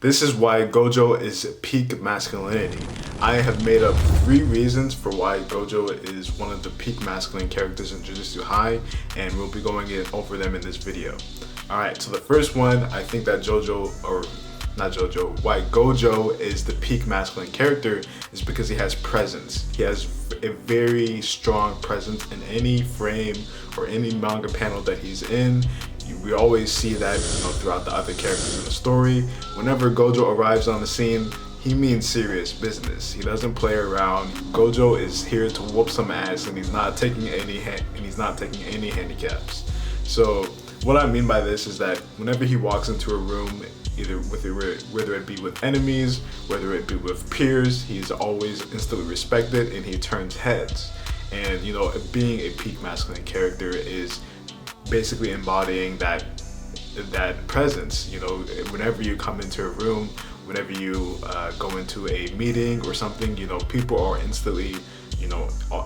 This is why Gojo is peak masculinity. I have made up 3 reasons for why Gojo is one of the peak masculine characters in Jujutsu High, and we'll be going over them in this video. Alright, so the first one, I think that why Gojo is the peak masculine character is because he has presence. He has a very strong presence in any frame or any manga panel that he's in. We always see that, throughout the other characters in the story. Whenever Gojo arrives on the scene, he means serious business. He doesn't play around. Gojo is here to whoop some ass, and he's not taking any handicaps. So what I mean by this is that whenever he walks into a room, whether it be with enemies, whether it be with peers, he's always instantly respected and he turns heads. And being a peak masculine character is basically embodying that presence. Whenever you come into a room, whenever you go into a meeting or something, people are instantly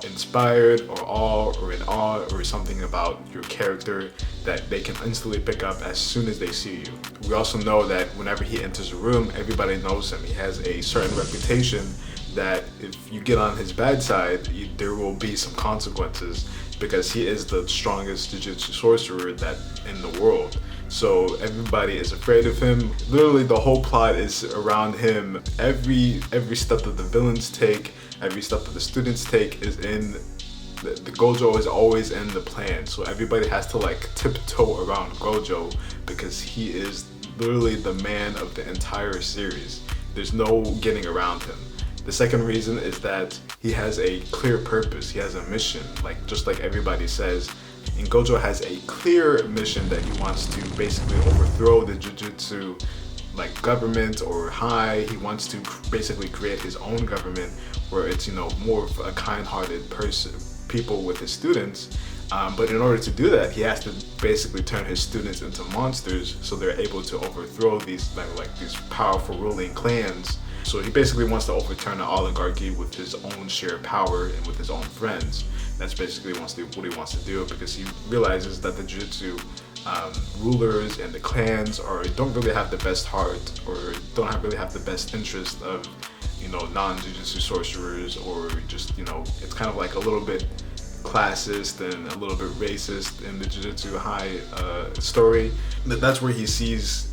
inspired or in awe or something about your character that they can instantly pick up as soon as they see you. We also know that whenever he enters a room, everybody knows him. He has a certain reputation that if you get on his bad side, there will be some consequences, because he is the strongest Jujutsu sorcerer in the world. So everybody is afraid of him. Literally the whole plot is around him. Every step that the villains take, every step that the students take is in the Gojo is always in the plan. So everybody has to tiptoe around Gojo because he is literally the man of the entire series. There's no getting around him. The second reason is that he has a clear purpose. He has a mission, just like everybody says. And Gojo has a clear mission that he wants to basically overthrow the Jujutsu government or high. He wants to basically create his own government where it's more of a kind-hearted people with his students. But in order to do that, he has to basically turn his students into monsters so they're able to overthrow these these powerful ruling clans. So he basically wants to overturn the oligarchy with his own shared power and with his own friends. That's basically what he wants to do, because he realizes that the Jujutsu rulers and the clans don't really have the best heart, or don't really have the best interest of non-Jujutsu sorcerers, or just it's kind of a little bit classist and a little bit racist in the Jujutsu High story. That's where he sees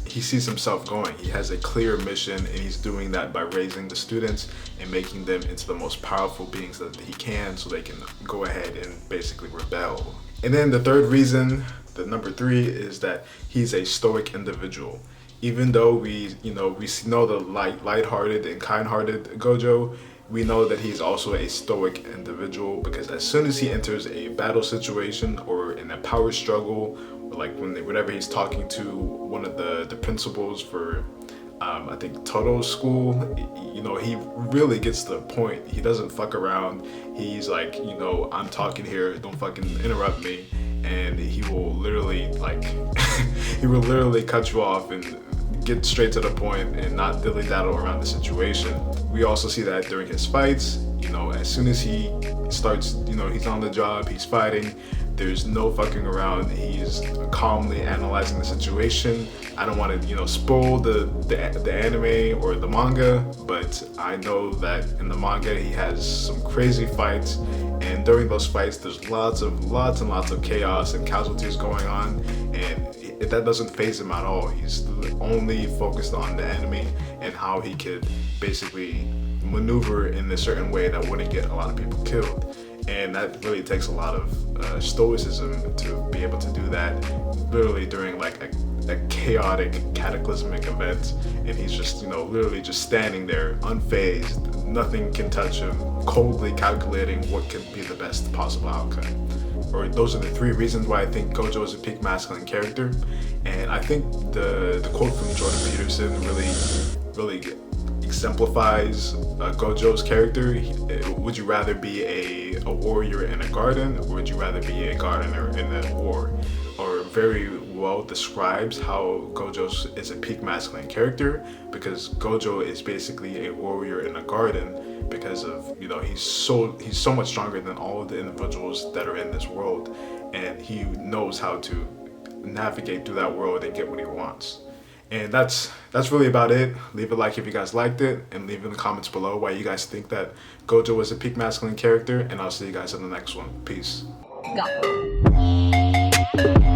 himself going. He has a clear mission, and he's doing that by raising the students and making them into the most powerful beings that he can, so they can go ahead and basically rebel. And then the third reason, the number 3, is that he's a stoic individual. Even though we know the lighthearted and kind-hearted Gojo, we know that he's also a stoic individual, because as soon as he enters a battle situation or in a power struggle, whenever he's talking to one of the principals for I think Toto's school, he really gets to the point. He doesn't fuck around. He's I'm talking here, don't fucking interrupt me. And he will literally cut you off and get straight to the point and not dilly-daddle around the situation. We also see that during his fights. As soon as he starts, he's on the job, he's fighting, there's no fucking around. He's calmly analyzing the situation. I don't want to, spoil the anime or the manga, but I know that in the manga he has some crazy fights, and during those fights there's lots and lots of chaos and casualties going on, and that doesn't faze him at all. He's only focused on the enemy and how he could basically maneuver in a certain way that wouldn't get a lot of people killed. And that really takes a lot of stoicism to be able to do that, literally during a chaotic, cataclysmic event. And he's just, literally just standing there, unfazed. Nothing can touch him, coldly calculating what could be the best possible outcome. Or those are the 3 reasons why I think Gojo is a peak masculine character. And I think the quote from Jordan Peterson really exemplifies Gojo's character. Would you rather be a warrior in a garden, or would you rather be a gardener in a war? Or very well describes how Gojo is a peak masculine character, because Gojo is basically a warrior in a garden because of, he's so much stronger than all of the individuals that are in this world, and he knows how to navigate through that world and get what he wants. And that's really about it. Leave a like if you guys liked it, and leave in the comments below why you guys think that Gojo was a peak masculine character, and I'll see you guys in the next one. Peace. Go.